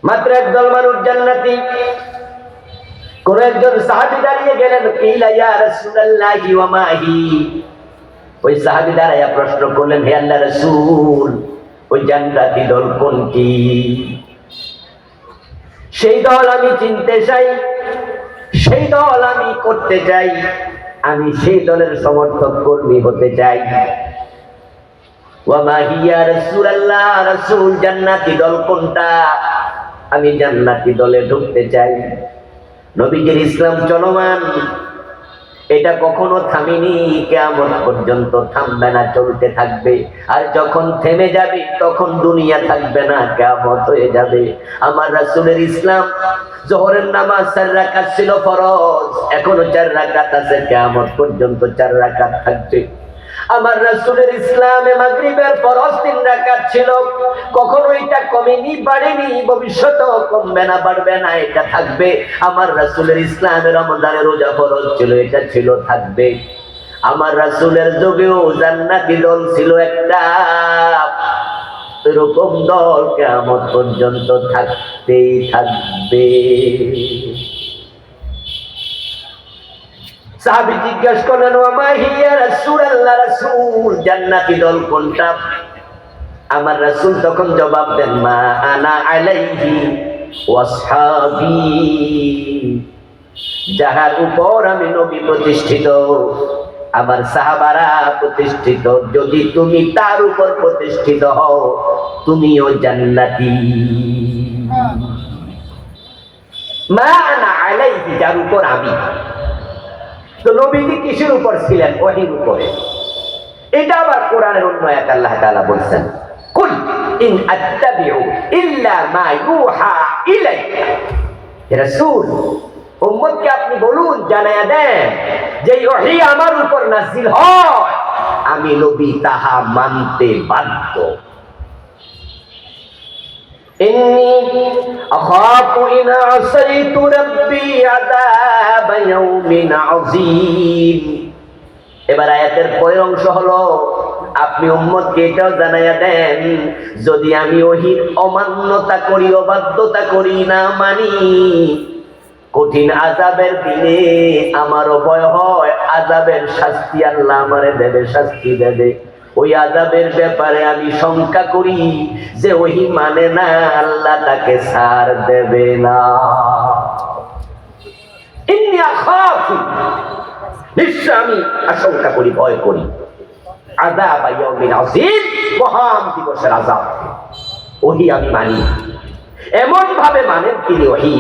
মাত্র একদল মানুষ জান্নাতি। কোন একজন সাহাবী দাঁড়িয়ে গেলেন, কিলা ইয়া রাসূলুল্লাহি ওয়া মা হি। ওই সাহাবী দাঁড়ায়া প্রশ্ন করলেন, হে আল্লাহর রাসূল, ওই জান্নাতি দল কোনটি? সেই দল আমি চিনতে চাই, সেই দল আমি করতে চাই, আমি সেই দলের সমর্থক কর্মী হতে চাই। ওয়া মা হি ইয়া রাসূলুল্লাহ, রাসূল জান্নাতি দল কোনটা? আমি জান্নাতি দলে ঢুকতে চাই। নবীজির ইসলাম চলমান, এটা কখনো থামেনি, কিয়ামত পর্যন্ত থামবে না, চলতে থাকবে। আর যখন থেমে যাবে তখন দুনিয়া থাকবে না, কিয়ামত হয়ে যাবে। আমার রাসূলের ইসলাম, যোহরের নামাজ 4 রাকাত ছিল ফরজ, এখনো 4 রাকাত আছে, কিয়ামত পর্যন্ত 4 রাকাত থাকবে। আমার রাসূলের ইসলামে মাগরিবের ফরজ 3 রাকাত ছিল, কখনো এটা কমেনি, বাড়েনি, ভবিষ্যতেও কমবে না, বাড়বে না, এটা থাকবে। আমার রাসূলের ইসলামে রমজানের রোজা ফরজ ছিল, এটা ছিল, থাকবে। আমার রাসূলের যুগেও জান্নাতি দল ছিল একটা, এরকম দল কিয়ামত পর্যন্ত থাকতেই থাকবে। সাহাবী জিজ্ঞাসা করলেন, ওয়া মা হি ইয়া রাসূলুল্লাহ, রাসূল জান্নাতি দল কোনটা? আমার রাসূল তখন জবাব দেন, মা আনা আলাইহি ওয়া আসহাবী, যাহার উপর আমি নবী প্রতিষ্ঠিত, আমার সাহাবারা প্রতিষ্ঠিত, যদি তুমি তার উপর প্রতিষ্ঠিত হও তুমিও জান্নাতি। মা আনা আলাইহি, যার উপর আমি। তো নবীজি কিসের উপর ছিলেন? ওহীর উপরে। এটা আবার কোরআনের অন্য আয়াতে আল্লাহ তাআলা বলেন, কুল ইন আত্তাবিউ ইল্লা মা ইউহা ইলাইয়া। হে রাসূল, উম্মতকে আপনি বলুন, জানায়া দেন যে ওহী আমার উপর নাযিল হয়, আমি নবী তাহা মানতে বাধ্য। ইন্নী আখাফু ইন আসাইতু রাব্বি আযাব ইয়াউমিন আযীম। এবার আয়াতের পরের অংশ হলো, আপনি উম্মতকে এটাও জানাইয়া দেন, যদি আমি ওহীর অমান্যতা করি, অবাধ্যতা করি, না মানি, কঠিন আযাবের দিনে আমারও ভয় হয়, আযাবের শাস্তি আল্লাহ আমারে দেবে, শাস্তি দেবে। ওই আযাবের ব্যাপারে আমি শঙ্কা করি যে ওহী মানে না, আল্লাহ তাকে ছাড় দেবে না। ইন্নী আখাফু, নিশ্চয় আমি আশঙ্কা করি, ভয় করি, আযাব ইয়াউমিন আযীম, মহান দিবসের আযাব। ওহী আমি মানি, এমন ভাবে মানেন তিনি। ওহী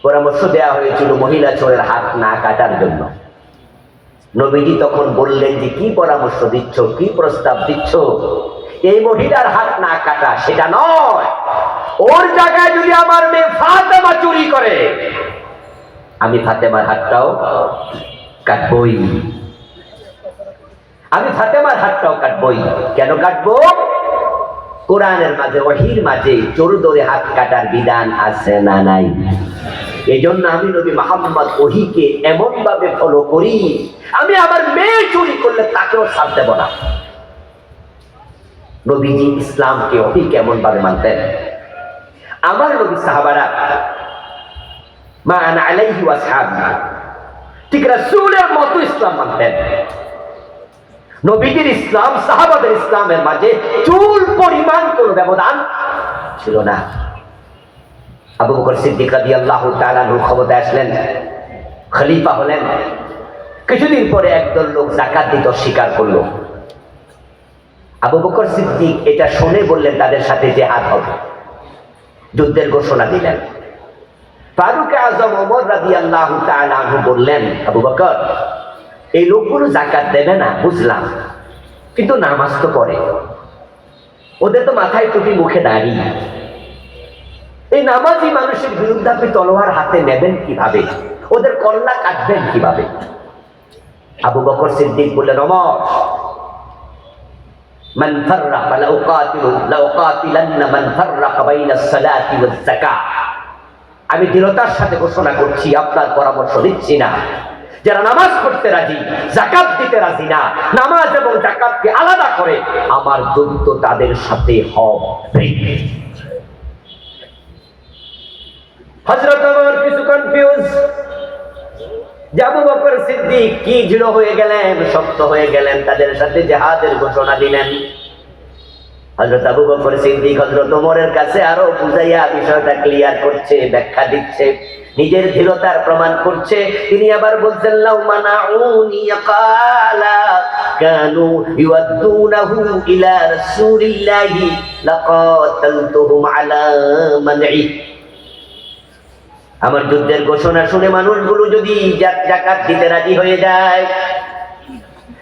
পরামর্শ দেওয়া হয়েছিল মহিলা চোরের হাত না কাটার জন্য। নবীজি তখন বললেন যে কি পরামর্শ দিচ্ছ, কি প্রস্তাব দিচ্ছ? এই মহিলার হাত না কাটা সেটা নয়, ওর জায়গায় যদি আমার মেয়ে ফাতেমা চুরি করে, আমি ফাতেমার হাতটাও কাটবই, আমি ফাতেমার হাতটাও কাটবই। কেন কাটবো? কোরআনের মাঝে, ওহীর মাঝে চোর ধরে হাত কাটার বিধান আছে না নাই? এই জন্য আমি নবী মুহাম্মদ ওহীকে এমন ভাবে ফলো করি, আমি আমার মেয়ে চুরি করলে তাকেও ছাড় দেব না। নবীজি ইসলামকে, ওহী কেমন ভাবে মানতেন? আমার নবী সাহাবারা মা আনা আলাইহি ওয়া আসহাবী, ঠিক রাসূলের মতো ইসলাম মানতেন। নবীজির ইসলাম সাহাবাদের ইসলামের মাঝে চুল পরিমাণ কোনো ব্যবধান ছিল না। আবু বকর সিদ্দিক রাদিয়াল্লাহু তাআলা আনহু ক্ষমতায় আসলেন, খলিফা হলেন। কিছুদিন পরে একদল লোক যাকাত দিতে অস্বীকার করলো। আবু বকর সিদ্দিক এটা শুনে বললেন তাদের সাথে জিহাদ হবে, যুদ্ধের ঘোষণা দিলেন। ফারুক আযম ওমর রাদিয়াল্লাহু তাআলা আনহু বললেন, আবু বকর, এই লোকগুলো যাকাত দেবে না বুঝলাম, কিন্তু নামাজ তো পড়ে, ওদের তো মাথায় টুপি, মুখে দাড়ি, এই নামাজি মানুষের বিরুদ্ধে আপনি তলোয়ার হাতে নেবেন কিভাবে? ওদের কল্লা কাটবেন কিভাবে? আবু বকর সিদ্দিক বললেন, ওমর, মান ফাররাকা লাউকাতিলান্না মান ফাররাকা বাইনাস সালাতি ওয়াজ যাকাত। আমি দৃঢ়তার সাথে ঘোষণা করছি, আপনার পরামর্শ দিচ্ছি না, যারা নামাজ পড়তে রাজি, যাকাত দিতে রাজি না, নামাজ এবং যাকাতকে আলাদা করে, আমার যুদ্ধ তাদের সাথে হবে। হযরত ওমর কিছু কনফিউজ, যে আবু বকর সিদ্দিক কি দৃঢ় হয়ে গেলেন, শক্ত হয়ে গেলেন, তাদের সাথে জিহাদের ঘোষণা দিলেন। হযরত আবু বকর সিদ্দিক হযরত ওমরের কাছে আরো বুঝাইয়া বিষয়টা ক্লিয়ার করছে, ব্যাখ্যা দিচ্ছে, নিজের দৃঢ়তার প্রমাণ করছে। তিনি আবার বলছেন, লাউ মানাউনি ক্বালা কানু ইউদ্দুনাহু ইলা রাসূলিল্লাহি লাকাতালতুহুম আলা মানঈ। আমার যুদ্ধের ঘোষণা শুনে মানুষগুলো যদি যাকাত দিতে রাজি হয়ে যায়,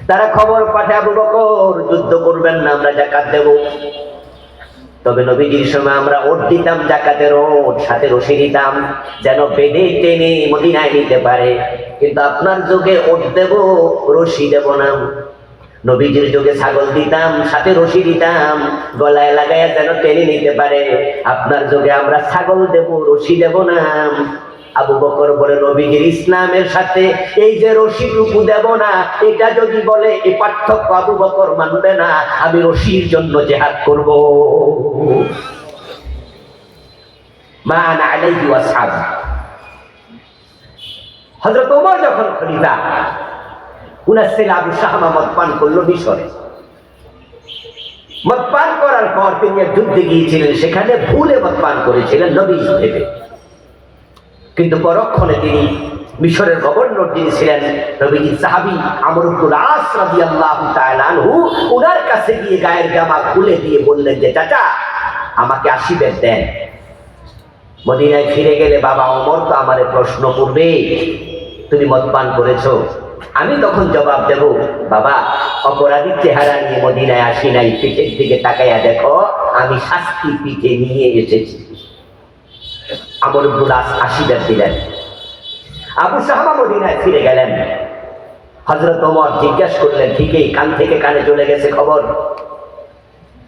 তারা খবর পাঠায় আবু বকর যুদ্ধ করবেন না, আমরা যাকাত দেব। তবে নবীজির সময় আমরা ওট দিতাম, যাকাতের ওট, সাথে রশি দিতাম, যেন বেঁধে টেনে মদিনায় নিতে পারে। কিন্তু আপনার যুগে ওট দেব, রশি দেব না। নবীজির যুগে ছাগল দিতাম, সাথে রশি দিতাম, গলায় লাগাইয়া যেন টেনে নিতে পারে। আপনার যুগে আমরা ছাগল দেব, রশি দেব না। আবু বকর বলে, নবীজির ইসলামের সাথে এই যে রশিটুকু দেব না, এটা যদি বলে এই পার্থক্য আবু বকর মানবে না, আমি রশির জন্য জিহাদ করব। মা আনা আলাইহি ওয়াসহাবি। হযরত ওমর যখন খলিফা, উনার ছেলে আবু শাহমা মদ পান করলো মিশরে। মদ পান করার পর তিনি এক যুদ্ধে গিয়েছিলেন, সেখানে ভুলে মদ পান করেছিলেন নবী ভেবে। কিন্তু পরক্ষণে তিনি মিশরের গভর্নর যিনি ছিলেন, নবীজির সাহাবী আমর ইবনুল আস রাদিয়াল্লাহু তাআলা আনহু, উনার কাছে গিয়ে গায়ের জামা খুলে দিয়ে বললেন যে, চাচা আমাকে 80 বেত দেন। মদিনায় ফিরে গেলে বাবা ওমর তো আমারে প্রশ্ন করবে, তুমি মদ পান করেছো। আমি তখন জবাব দেব, বাবা অপরাধীর চেহারা নিয়ে মদিনায় আসি নাই, পিঠের দিকে তাকাইয়া দেখো, আমি শাস্তি পিঠে নিয়ে এসেছি। আমর ইবনুল আস 80 বেত দিলেন। আবু শাহমা মদিনায় ফিরে গেলেন। হযরত ওমর জিজ্ঞাসা করলেন, ঠিকই কান থেকে কানে চলে গেছে খবর।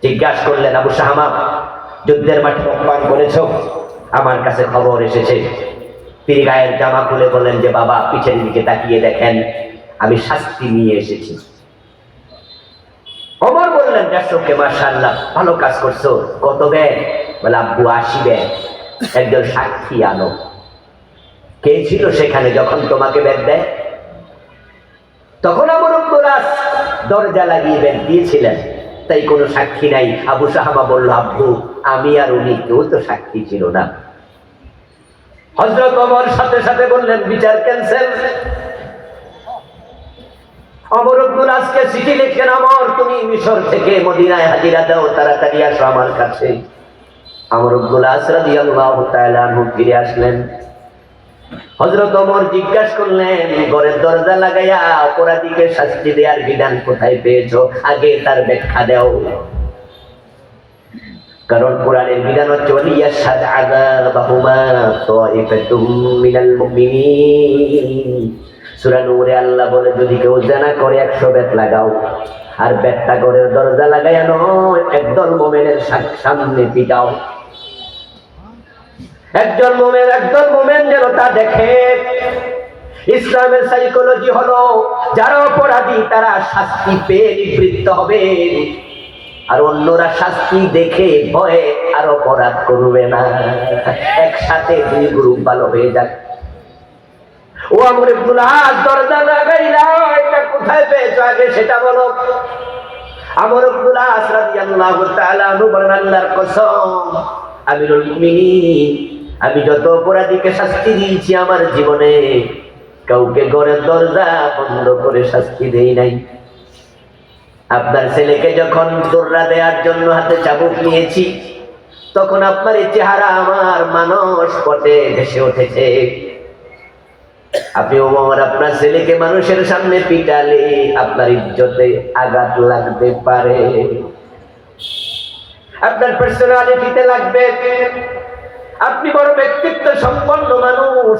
জিজ্ঞাসা করলেন, আবু শাহমা যুদ্ধের মাঠে মদ পান করেছো? আমার কাছে খবর এসেছে। তিনি গায়ের জামা খুলে বললেন যে, বাবা পিছের দিকে তাকিয়ে দেখেন, আমি শাস্তি নিয়ে এসেছি। ওমর বললেন, দর্শককে মাশাআল্লাহ ভালো কাজ করছো, কত বেত? বলে, আব্বু 80 বেত। একজন সাক্ষী আনো। কে ছিল সেখানে যখন তোমাকে বেত দেয়? তখন আমর ইবনুল আস দরজা লাগিয়ে বেত দিয়েছিলেন, তাই কোনো সাক্ষী নাই। আবু শাহমা বলল, আব্বু আমি আর উনি কেউ তো সাক্ষী ছিল না। হযরত ওমর সাথে সাথে বললেন, বিচার ক্যান্সেল। আমর ইবনুল আসকে চিঠি লিখলেন, আমর তুমি মিশর থেকে মদিনায় হাজিরা দাও, তাড়াতাড়ি আসো আমার কাছে। আমর ইবনুল আস রাদিয়াল্লাহু তাআলা আনহু ফিরে আসলেন। হযরত ওমর জিজ্ঞাসা করলেন, ঘরের দরজা লাগাইয়া অপরাধীকে শাস্তি দেওয়ার বিধান কোথায় পেয়েছো? আগে তার ব্যাখ্যা দাও। কারণ কোরআনের বিধান হচ্ছে, ওয়ালিয়াশহাদ আযাবাহুমা তাইফাতুম মিনাল মুমিনিন। সূরা নূরে আল্লাহ বলে, যদি কেউ জিনা করে 100 বেত লাগাও, আর বেতটা ঘরের দরজা লাগাইয়া নয়, একদল মুমিনের সামনে পিটাও। একদল মুমিন যেন তা দেখে। ইসলামের সাইকোলজি হলো, যারা অপরাধী তারা শাস্তি পেয়ে নিবৃত্ত হবে, আর অন্যরা শাস্তি দেখে ভয়ে আর অপরাধ করবে না। একসাথে দুই গ্রুপ ভালো হয়ে যাক। ও আমর ইবনুল আস, দরজা লাগাইলা, এটা কোথায় পেয়েছো আগে সেটা বলো। আমর ইবনুল আস রাদিয়াল্লাহু তাআলা আনহু বলেন, আল্লাহর কসম আমিরুল মুমিনিন, আমি যত অপরাধীকে শাস্তি দিয়েছি আমার জীবনে, কাউকে ঘরের দরজা বন্ধ করে শাস্তি দেই নাই। আপনার ছেলেকে যখন দৌড়া দেওয়ার জন্য হাতে চাবুক নিয়েছি, তখন আপনার এই চেহারা আমার মানস পটে ভেসে উঠেছে। আপনি ওমর আপনার ছেলেকে মানুষের সামনে পিটালে আপনার ইজ্জতে আঘাত লাগতে পারে, আপনার পার্সোনালিটিতে লাগবে। আপনি বড় ব্যক্তিত্ব সম্পন্ন মানুষ,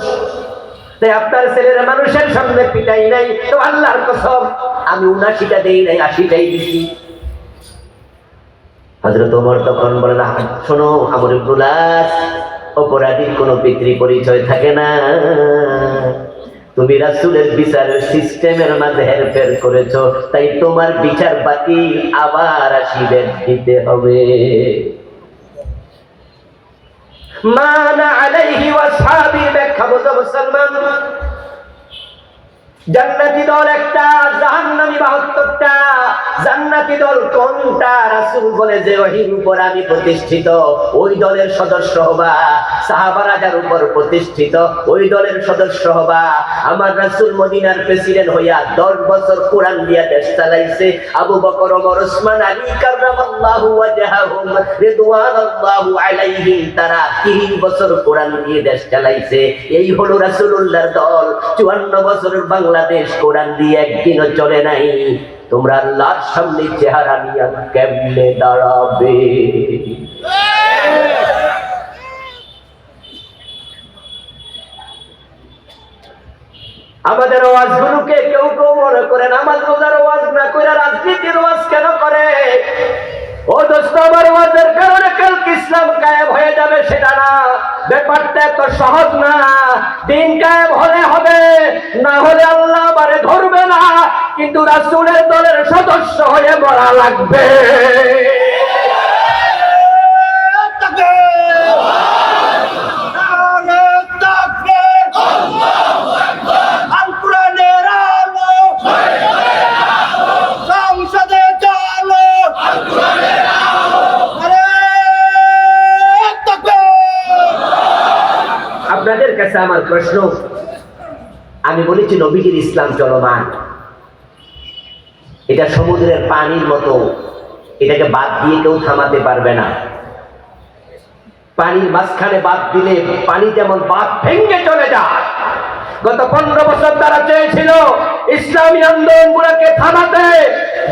তাই আপনার ছেলেরা মানুষের সামনে পিটাই নাই। তো আল্লাহর কসম আমি 79টা দেই নাই, 80টাই দিছি। হযরত ওমর তখন বলেন, শোনো আমর ইবনুল আস, অপরাধীর কোনো পিতৃ পরিচয় থাকে না। তুমি রাসূলের বিচারের সিস্টেমের মাঝে হেরফের করেছো, তাই তোমার বিচার বাতিল, আবার 80 বেত দিতে হবে। মানা আলাইহি ওয়াসহাবির ব্যাখ্যা বোঝো মুসলমান। জান্নাতি দল একটা, জাহান্নামী 72টা। জান্নাতি দল কোনটা? রাসূল বলে যে ওহীর উপর আমি প্রতিষ্ঠিত ওই দলের সদস্য হবা। সাহাবারা যার উপর প্রতিষ্ঠিত ওই দলের সদস্য হবা। আমার রাসূল মদিনার প্রেসিডেন্ট হইয়া 10 বছর কোরআন দিয়া দেশ চালাইছে। আবু বকর, ওমর, ওসমান, আলী কাররামাল্লাহু ওয়াজহাহুম রিদওয়ানাল্লাহু আলাইহিম, তারা 30 বছর কোরআন দিয়ে দেশ চালাইছে। এই হলো রাসূলুল্লাহর দল। 54 বছরের বাংলাদেশ কোরআন দিয়ে একদিনও চলে নাই। তোমরা আল্লাহর সামনে চেহারা নিয়ে কেমনে দাঁড়াবে? আমাদের ওয়াজগুলোকে কেউ কেউ মনে করে নামাজ রোজার ওয়াজ না করে রাজনীতির ওয়াজ কেন করে? ও দোস্ত, আমার ওয়াজের কারণে কালকে ইসলাম কায়েম হয়ে যাবে সেটা না। ব্যাপারটা এত সহজ না। দিন কায়েম হলে হবে, না হলে আল্লাহ আমারে ধরবে না, কিন্তু রাসূলের দলের সদস্য হয়ে মরা লাগবে। আপনাদের কাছে আমার প্রশ্ন, আমি বলেছি নবীজির ইসলাম চলমান, এটা সমুদ্রের পানির মতো, এটাকে বাদ দিয়ে কেউ থামাতে পারবে না। পানির মাঝখানে বাদ দিলে পানি যেমন বাদ ভেঙে চলে যায়। গত 15 বছর তারা চেয়েছিল ইসলামী আন্দোলনগুলোকে থামাতে,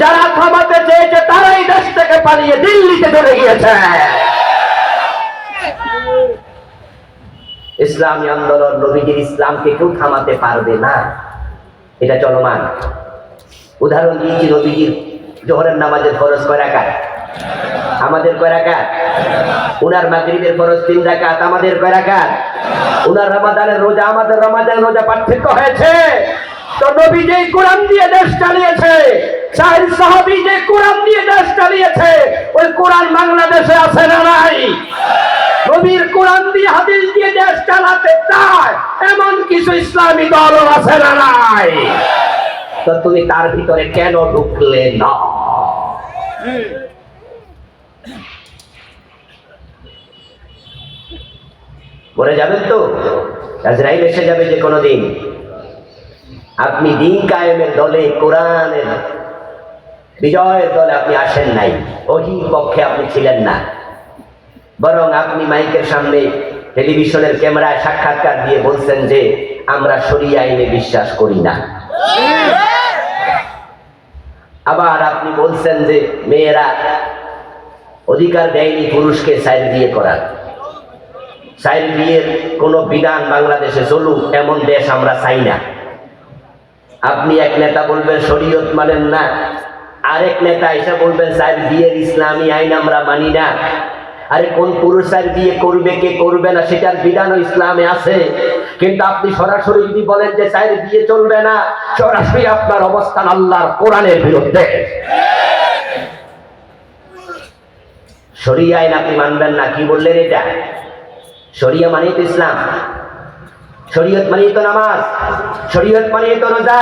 যারা থামাতে চেয়েছে তারাই দেশ থেকে পালিয়ে দিল্লিতে চলে গিয়েছে। ইসলামী আন্দোলন, নবীজির ইসলামকে কেউ থামাতে পারবে না, এটা চলমান। উদাহরণ দিয়েছি, নবীজির জোহরের নামাজের ফরজ কয় রাকাত? আমাদের কয় রাকাত? উনার মাগরিবের ফরজ 3 রাকাত, আমাদের কয় রাকাত? উনার রমাদানের রোজা, আমাদের রমাদানের রোজা পার্থক্য হয়েছে। তো নবী যে কোরআন দিয়ে দেশ চালিয়েছে, চার সাহাবী যে কোরআন দিয়ে দেশ চালিয়েছে, ওই কোরআন বাংলাদেশে আছে না নাই? নবীর কোরআন দিয়ে হাদিস দিয়ে দেশ চালাতে চায় এমন কিছু ইসলামী দলও আছে না নাই? তো তুমি তার ভিতরে কেন ঢুকলে না? মরে যাবেন তো, আজরাইল এসে যাবে যে কোনো দিন। আপনি দিন কায়েমের দলে, কোরআনের বিজয়ের দলে আপনি আসেন নাই, ওহীর পক্ষে আপনি ছিলেন না, বরং আপনি মাইকের সামনে, টেলিভিশনের ক্যামেরায় সাক্ষাৎকার দিয়ে বলছেন যে আমরা শরিয়া আইনে বিশ্বাস করি না। আবার আপনি বলছেন যে মেয়েরা অধিকার দেয়নি পুরুষকে চাইল্ড বিয়ে করার। চাইল্ড বিয়ের কোনো বিধান বাংলাদেশে চলুক এমন দেশ আমরা চাই না। আপনি এক নেতা বলবেন শরীয়ত মানেন না, আরেক নেতা এসে বলবেন চাইল্ড বিয়ের ইসলামী আইন আমরা মানি না। আরে কোন পুরুষ চাইল্ড বিয়ে করবে কে করবে না সেটার বিধানও ইসলামে আছে, কিন্তু আপনি সরাসরি যদি বলেন যে চাইল্ড বিয়ে চলবে না, সরাসরি আপনার অবস্থান আল্লাহর কোরআনের বিরুদ্ধে। শরিয়া আইন আপনি মানবেন না, কি বললেন এটা? শরিয়া মানেই তো ইসলাম, শরীয়ত মানেই তো নামাজ, শরীয়ত মানেই তো রোজা,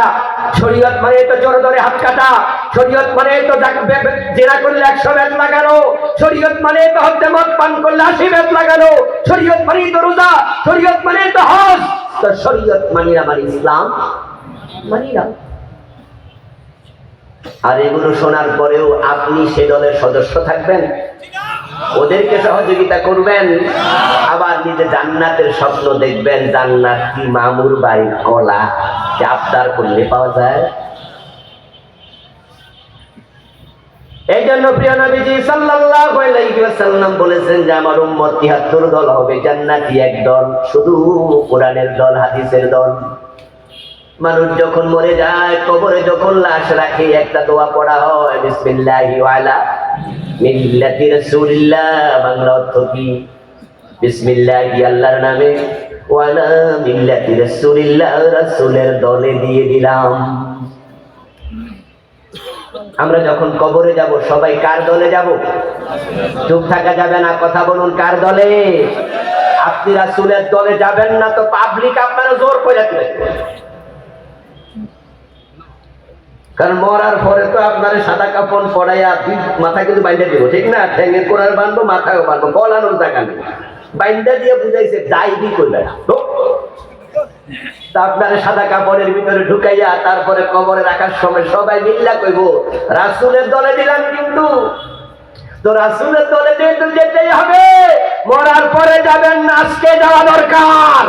শরীয়ত মানেই তো জোরে ধরে হাত কাটা, শরীয়ত মানেই তো জেনা করলে 100 বেত লাগানো, শরীয়ত মানেই তো হত্যা মদ পান করলে 80 বেত লাগানো, শরীয়ত মানেই তো রোজা, শরীয়ত মানেই তো হজ। তো শরীয়ত মানি না মানে ইসলাম মানি না। আর এগুলো শোনার পরেও আপনি সে দলের সদস্য থাকবেন, ওদেরকে সহযোগিতা করবেন, আবার নিজে জান্নাতের স্বপ্ন দেখবেন। জান্নাত কি মামুর বাড়ির কলা যে আবদার করলে পাওয়া যায়? এই জন্য প্রিয় নবীজি সাল্লাল্লাহু আলাইহি ওয়াসাল্লাম বলেছেন যে আমার উম্মত ৭৩ দল হবে, জান্নাতি এক দল, শুধু কোরআনের দল, হাদিসের দল। মানুষ যখন মরে যায়, কবরে যখন লাশ রাখে, একটা দোয়া পড়া হয়, বিসমিল্লাহি ওয়া আলা মিল্লাতি রাসূলিল্লাহ। বাংলা অর্থ কি? বিসমিল্লাহি আল্লাহর নামে, ওয়া আলা মিল্লাতি রাসূলিল্লাহ, রাসূলের দলে দিয়ে দিলাম। আমরা যখন কবরে যাব সবাই কার দলে যাব? চুপ থাকা যাবে না, কথা বলুন, কার দলে? আপনি রাসূলের দলে যাবেন না তো পাবলিক আপনারা জোর করে দিবে, কারণ মরার পরে তো আপনার সাদা কাপড় পরাইয়া মাথা কিন্তু বাইন্দা দিব, ঠিক না? ঠ্যাঙে কোড়ার বাঁধবো, মাথায় বাঁধবো, গলানোর জায়গা নেই, বাইন্দা দিয়ে বুঝাইছে যাইবি করবে না। তা আপনারা সাদা কাপড়ের ভিতরে ঢুকাইয়া তারপরে কবরে রাখার সময় সবাই মিল্লা কইব রাসূলের দলে দিলাম, কিন্তু তো রাসূলের দলে যেহেতু যেতেই হবে, মরার পরে যাবেন না, আজকে যাওয়া দরকার।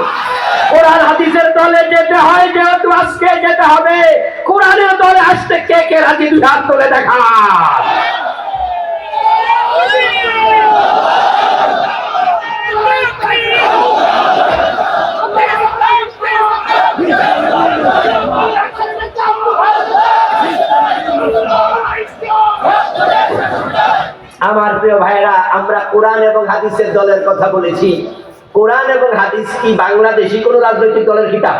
কোরআন হাদিসের দলে যেতে হয়, যেহেতু আজকে যেতে হবে। কোরআনের দলে আসতে কে কে রাজি? দুই হাত তুলে দেখান। আমার প্রিয় ভাইরা, আমরা কোরআন এবং হাদিসের দলের কথা বলেছি। কোরআন এবং হাদিস কি বাংলাদেশি কোন রাজনৈতিক দলের কিতাব?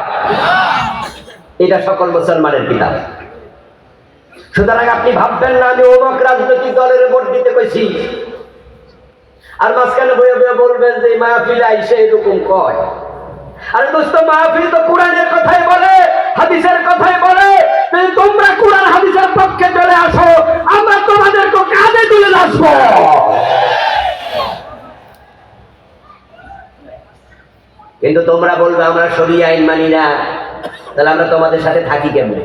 এটা সকল মুসলমানের কিতাব। সুতরাং আপনি ভাববেন না আমি অমুক রাজনৈতিক দলের ভোট দিতে কইছি, আর মাঝখানে বয়ে বয়ে বলবেন যে মাহফিল আইসে এরকম কয়। আরে দোস্ত, মাহফিল তো কোরআনের কথাই বলে, হাদিসের কথাই বলে। তোমরা কোরআন হাদিসের পক্ষে চলে আসো, আমরা তোমাদেরকে কাঁধে তুলে আসবো। কিন্তু তোমরা বলবে আমরা শরিয়া আইন মানি না, তাহলে আমরা তোমাদের সাথে থাকি কেমনে?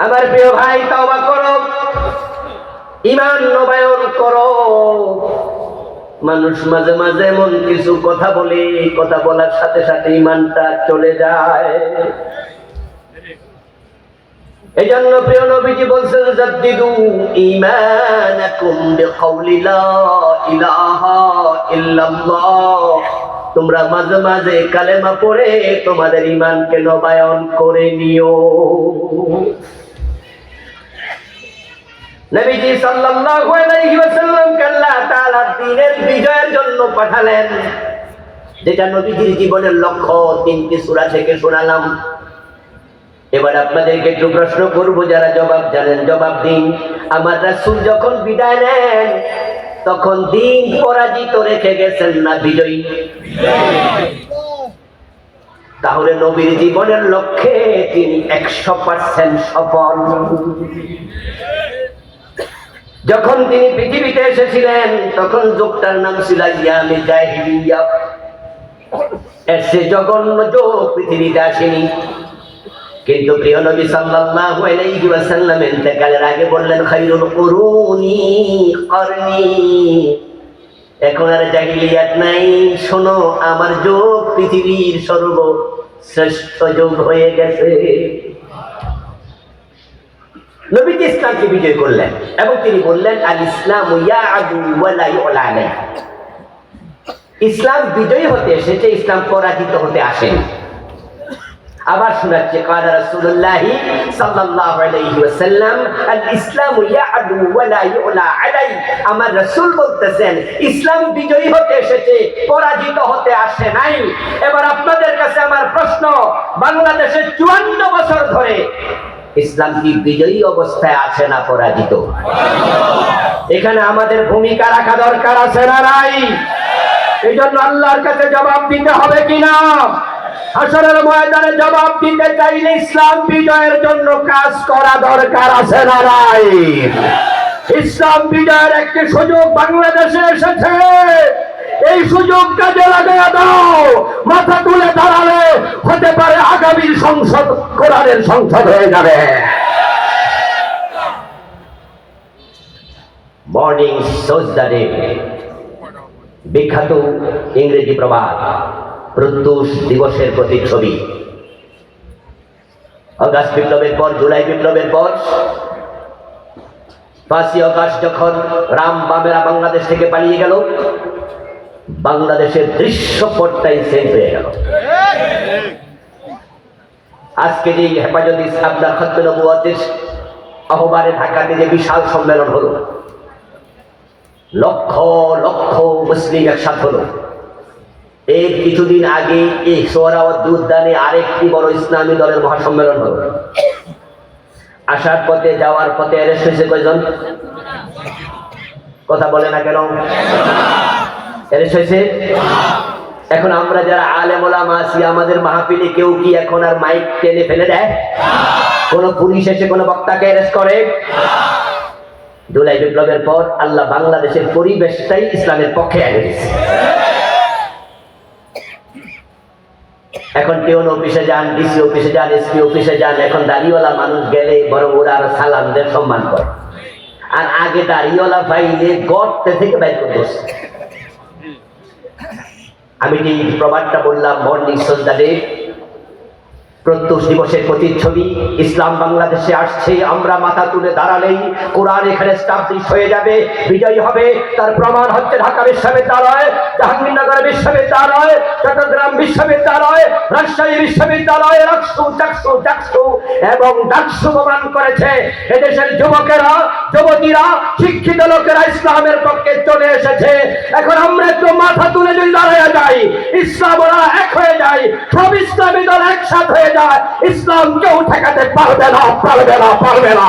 আমার প্রিয় ভাই, তওবা করো, ঈমান নবায়ন করো। মানুষ মাঝে মাঝে এমন কিছু কথা বলে, কথা বলার সাথে সাথে ঈমানটা চলে যায়। এই জন্য প্রিয় নবীজি বলছেন জাদ্দিদু ঈমানাকুম বিকাউলি লা ইলাহা ইল্লাল্লাহ। তোমরা মাঝে মাঝে কালেমা পড়ে তোমাদের ঈমানকে নবায়ন করে নিও। নবীজি সাল্লাল্লাহু আলাইহি ওয়াসাল্লামকে আল্লাহ তাআলা দ্বীনের বিজয়ের জন্য পাঠালেন, যেটা নবীজির জীবনের লক্ষ্য। 3টি সূরা থেকে শোনালাম। এবার আপনাদেরকে একটু প্রশ্ন করব, যারা জবাব জানেন জবাব দিন। আমার রাসূল যখন বিদায় নেন তখন দ্বীন পরাজিত রেখে গেছেন না বিজয়ী? তাহলে নবীর জীবনের লক্ষ্যে তিনি 100% সফল। যখন তিনি পৃথিবীতে এসেছিলেন তখন যুগটার নাম ছিল আইয়ামে জাহিলিয়া। এর চেয়ে জঘন্য যুগ পৃথিবীতে আসেনি। কিন্তু প্রিয় নবী সাল্লাল্লাহু আলাইহি ওয়াসাল্লাম ইন্তেকালের আগে বললেন খায়রুল কুরুনি করনি। এখন আর জাহিলিয়াত নাই, শোনো আমার যুগ পৃথিবীর সর্বশ্রেষ্ঠ যুগ হয়ে গেছে। নবীজি ইসলামকে বিজয় করলেন এবং তিনি বললেন আল ইসলামু ইয়া'দু ওয়া লা ইউ'লা আলাইহি। ইসলাম বিজয়ী হতে এসেছে, ইসলাম পরাজিত হতে আসেনি। আবার শোনাচ্ছে কালা রাসূলুল্লাহ সাল্লাল্লাহু আলাইহি ওয়াসাল্লাম আল ইসলামু ইয়া'দু ওয়া লা ইউ'লা আলাইহি। আমার রাসূল বলতেছেন ইসলাম বিজয়ী হতে এসেছে, পরাজিত হতে আসে নাই। এবার আপনাদের কাছে আমার প্রশ্ন, বাংলাদেশে 54 বছর ধরে ইসলাম কি বিজয়ী অবস্থায় আছে না পরাজিত? এখানে আমাদের ভূমিকা রাখা দরকার আছে না নাই? এই জন্য আল্লাহর কাছে জবাব দিতে হবে কিনা? হাসরের ময়দানে জবাব দিতে চাইলে ইসলাম বিজয়ের জন্য কাজ করা দরকার আছে না নাই? ইসলাম বিজয়ের একটি সুযোগ বাংলাদেশে এসেছে, এই সুযোগ কাজে লাগিয়ে দাও। মাথা তুলে দাঁড়ালে হতে পারে আগামী সংসদ কোরআনের সংসদ হয়ে যাবে। মর্নিং শোজ দ্য ডে, বিখ্যাত ইংরেজি প্রবাদ, প্রত্যুষ দিবসের প্রতিচ্ছবি। আগস্ট বিপ্লবের পর, জুলাই বিপ্লবের পর 5ই আগস্ট যখন রাম বামেরা বাংলাদেশ থেকে পালিয়ে গেল, বাংলাদেশের দৃশ্যপটটাই চেঞ্জ হয়ে গেল। আজকে যে হেফাজত ইসলাম খতমে নবুয়তের আহ্বানে ঢাকাতে যে বিশাল সম্মেলন হলো, লক্ষ লক্ষ মুসলিম একসাথে হলো। এর কিছুদিন আগে এই সোহরাওয়ার্দী উদ্যানে আরেকটি বড় ইসলামী দলের মহাসম্মেলন হলো। আসার পথে যাওয়ার পথে অ্যারেস্ট হয়েছে কয়জন? কথা বলে না কেন? এরেস্ট হয়েছে? এখন আমরা যারা আলেম ওলামা আছি, আমাদের মাহফিলে কেউ কি এখন আর মাইক টেনে ফেলে দেয়? কোন পুলিশ এসে কোন বক্তাকে অ্যারেস্ট করে? জুলাই বিপ্লবের পর আল্লাহ বাংলাদেশের পরিবেশটাই ইসলামের পক্ষে এনে দিয়েছে। এখন টিওন অফিসে যান, ডিসি অফিসে যান, এসপি অফিসে যান, এখন দাড়িওয়ালা মানুষ গেলে বড় ওরা আরো সালাম দেন, সম্মান করে। আর আগে দাড়িওয়ালা পাইলে গর্তে থেকে বাইর করে বসে। আমি যে প্রবাদটা বললাম, মর্নিং সন্ধ্যাতে প্রত্যুষ দিবসের প্রতিচ্ছবি, ইসলাম বাংলাদেশে আসছে, আমরা মাথা তুলে দাঁড়ালেই কোরআন এখানে স্টাবলিশ হয়ে যাবে, বিজয়ী হবে। তার প্রমাণ হচ্ছে ঢাকা বিশ্ববিদ্যালয়, জাহাঙ্গীরনগর বিশ্ববিদ্যালয়, চট্টগ্রাম বিশ্ববিদ্যালয়, রাজশাহী বিশ্ববিদ্যালয়, ডাকসু এবং ডাকসু প্রমাণ করেছে এদেশের যুবকেরা, যুবতীরা, শিক্ষিত লোকেরা ইসলামের পক্ষে চলে এসেছে। এখন আমরা একটু মাথা তুলে যদি দাঁড়িয়ে যাই, ইসলাম ওরা এক হয়ে যায়, সব ইসলামী দল একসাথে হয়ে যায়, ইসলাম কেউ ঠেকাতে পারবে না, পারবে না, পারবে না।